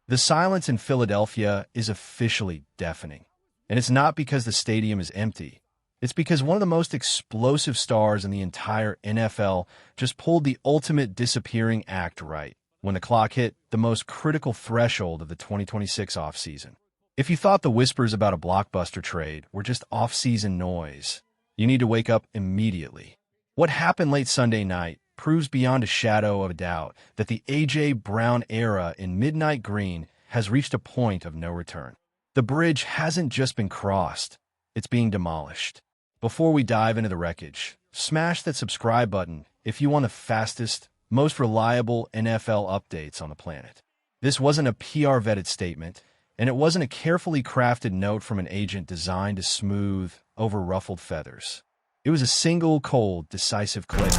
The silence in Philadelphia is officially deafening. And it's not because the stadium is empty. It's because one of the most explosive stars in the entire NFL just pulled the ultimate disappearing act right when the clock hit the most critical threshold of the 2026 offseason. If you thought the whispers about a blockbuster trade were just off-season noise, you need to wake up immediately. What happened late Sunday night proves beyond a shadow of a doubt that the A.J. Brown era in midnight green has reached a point of no return. The bridge hasn't just been crossed, it's being demolished. Before we dive into the wreckage, smash that subscribe button if you want the fastest, most reliable NFL updates on the planet. This wasn't a PR-vetted statement, and it wasn't a carefully crafted note from an agent designed to smooth over ruffled feathers. It was a single, cold, decisive click.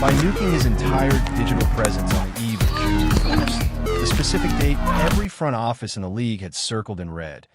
By nuking his entire digital presence on the eve of June 1st, the specific date every front office in the league had circled in red,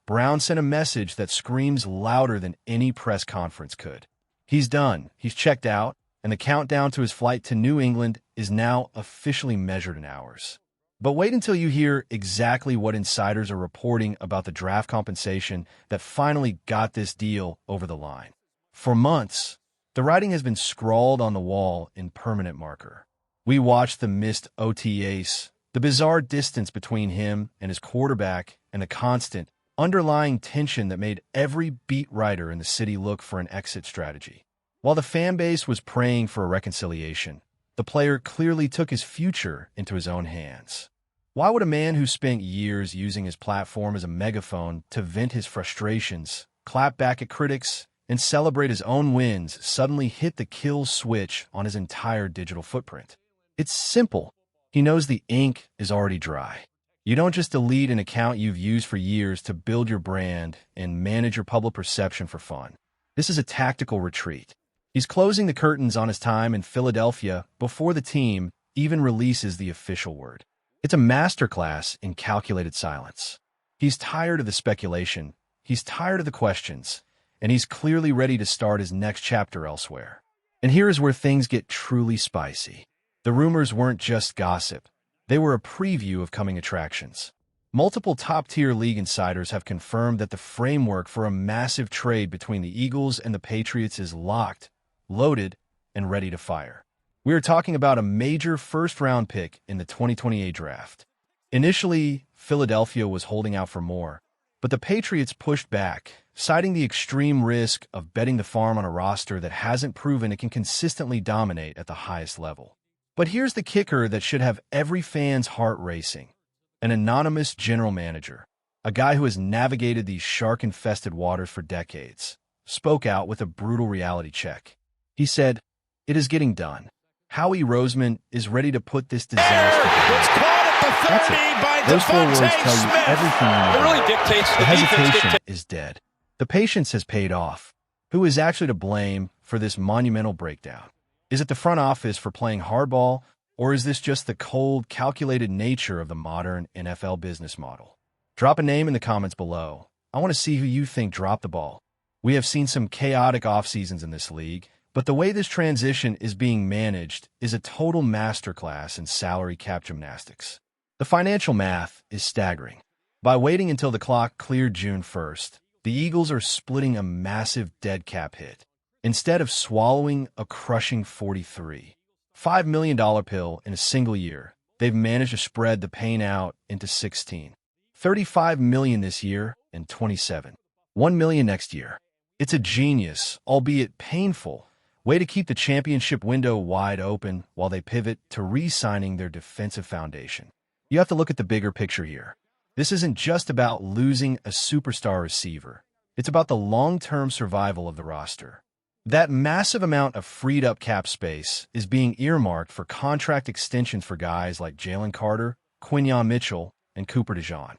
Brown sent a message that screams louder than any press conference could. He's done, he's checked out, and the countdown to his flight to New England is now officially measured in hours. But wait until you hear exactly what insiders are reporting about the draft compensation that finally got this deal over the line. For months, the writing has been scrawled on the wall in permanent marker. We watched the missed OTAs, the bizarre distance between him and his quarterback, and the constant, underlying tension that made every beat writer in the city look for an exit strategy. While the fan base was praying for a reconciliation, the player clearly took his future into his own hands. Why would a man who spent years using his platform as a megaphone to vent his frustrations, clap back at critics, and celebrate his own wins suddenly hit the kill switch on his entire digital footprint? It's simple. He knows the ink is already dry. You don't just delete an account you've used for years to build your brand and manage your public perception for fun. This is a tactical retreat. He's closing the curtains on his time in Philadelphia before the team even releases the official word. It's a masterclass in calculated silence. He's tired of the speculation, he's tired of the questions, and he's clearly ready to start his next chapter elsewhere. And here is where things get truly spicy. The rumors weren't just gossip. They were a preview of coming attractions. Multiple top-tier league insiders have confirmed that the framework for a massive trade between the Eagles and the Patriots is locked, loaded, and ready to fire. We are talking about a major first-round pick in the 2028 draft. Initially, Philadelphia was holding out for more, but the Patriots pushed back, citing the extreme risk of betting the farm on a roster that hasn't proven it can consistently dominate at the highest level. But here's the kicker that should have every fan's heart racing. An anonymous general manager, a guy who has navigated these shark-infested waters for decades, spoke out with a brutal reality check. He said, "It is getting done. Howie Roseman is ready to put this disaster behind." That's it. Those 4 words tell you everything you need. It really dictates the hesitation is dead. The patience has paid off. Who is actually to blame for this monumental breakdown? Is it the front office for playing hardball, or is this just the cold, calculated nature of the modern NFL business model? Drop a name in the comments below. I want to see who you think dropped the ball. We have seen some chaotic off-seasons in this league, but the way this transition is being managed is a total masterclass in salary cap gymnastics. The financial math is staggering. By waiting until the clock cleared June 1st, the Eagles are splitting a massive dead cap hit. Instead of swallowing a crushing $43.5 million pill in a single year, they've managed to spread the pain out into 16. $35 million this year and 27. $1 million next year. It's a genius, albeit painful, way to keep the championship window wide open while they pivot to re-signing their defensive foundation. You have to look at the bigger picture here. This isn't just about losing a superstar receiver. It's about the long-term survival of the roster. That massive amount of freed-up cap space is being earmarked for contract extensions for guys like Jalen Carter, Quinyon Mitchell, and Cooper DeJean.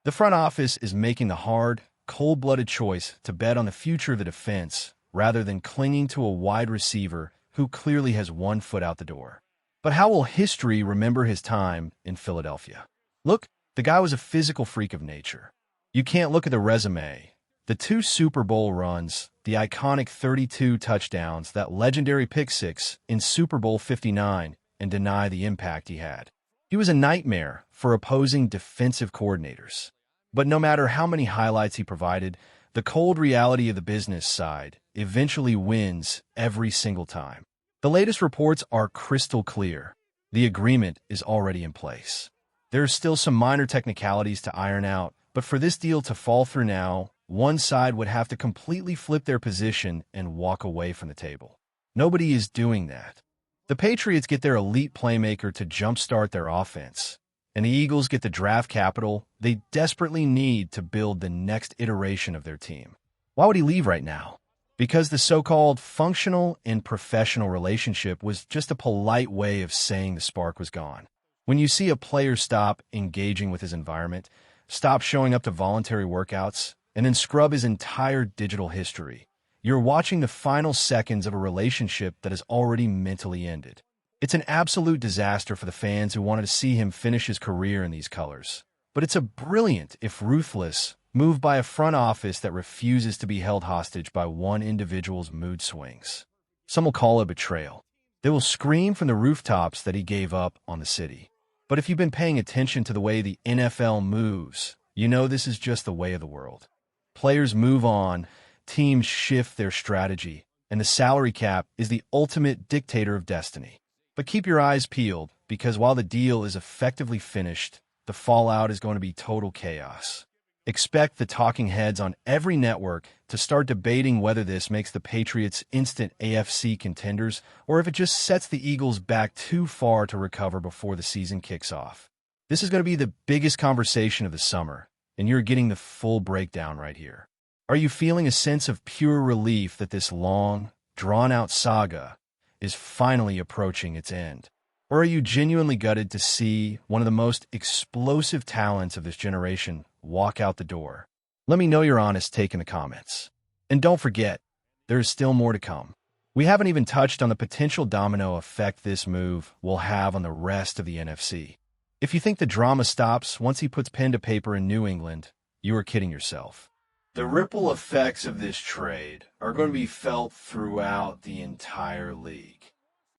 The front office is making the hard, cold-blooded choice to bet on the future of the defense rather than clinging to a wide receiver who clearly has one foot out the door. But how will history remember his time in Philadelphia? Look, the guy was a physical freak of nature. You can't look at the resume. The 2 Super Bowl runs, the iconic 32 touchdowns, that legendary pick six in Super Bowl 59, and deny the impact he had. He was a nightmare for opposing defensive coordinators. But no matter how many highlights he provided, the cold reality of the business side eventually wins every single time. The latest reports are crystal clear. The agreement is already in place. There are still some minor technicalities to iron out, but for this deal to fall through now, one side would have to completely flip their position and walk away from the table. Nobody is doing that. The Patriots get their elite playmaker to jumpstart their offense, and the Eagles get the draft capital they desperately need to build the next iteration of their team. Why would he leave right now? Because the so-called functional and professional relationship was just a polite way of saying the spark was gone. When you see a player stop engaging with his environment, stop showing up to voluntary workouts, and then scrub his entire digital history, you're watching the final seconds of a relationship that has already mentally ended. It's an absolute disaster for the fans who wanted to see him finish his career in these colors. But it's a brilliant, if ruthless, move by a front office that refuses to be held hostage by one individual's mood swings. Some will call it betrayal. They will scream from the rooftops that he gave up on the city. But if you've been paying attention to the way the NFL moves, you know this is just the way of the world. Players move on, teams shift their strategy, and the salary cap is the ultimate dictator of destiny. But keep your eyes peeled, because while the deal is effectively finished, the fallout is going to be total chaos. Expect the talking heads on every network to start debating whether this makes the Patriots instant AFC contenders or if it just sets the Eagles back too far to recover before the season kicks off. This is going to be the biggest conversation of the summer, and you're getting the full breakdown right here. Are you feeling a sense of pure relief that this long, drawn-out saga is finally approaching its end? Or are you genuinely gutted to see one of the most explosive talents of this generation walk out the door? Let me know your honest take in the comments. And don't forget, there is still more to come. We haven't even touched on the potential domino effect this move will have on the rest of the NFC. If you think the drama stops once he puts pen to paper in New England, you are kidding yourself. The ripple effects of this trade are going to be felt throughout the entire league.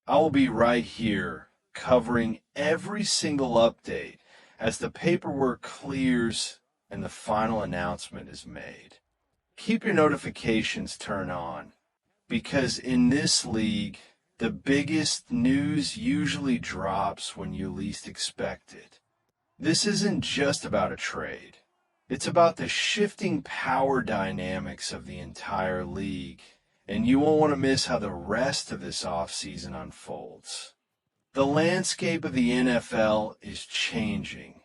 I will be right here covering every single update as the paperwork clears and the final announcement is made. Keep your notifications turned on, because in this league, the biggest news usually drops when you least expect it. This isn't just about a trade. It's about the shifting power dynamics of the entire league, and you won't want to miss how the rest of this offseason unfolds. The landscape of the NFL is changing,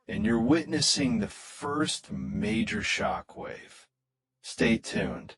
and you're witnessing the first major shockwave. Stay tuned.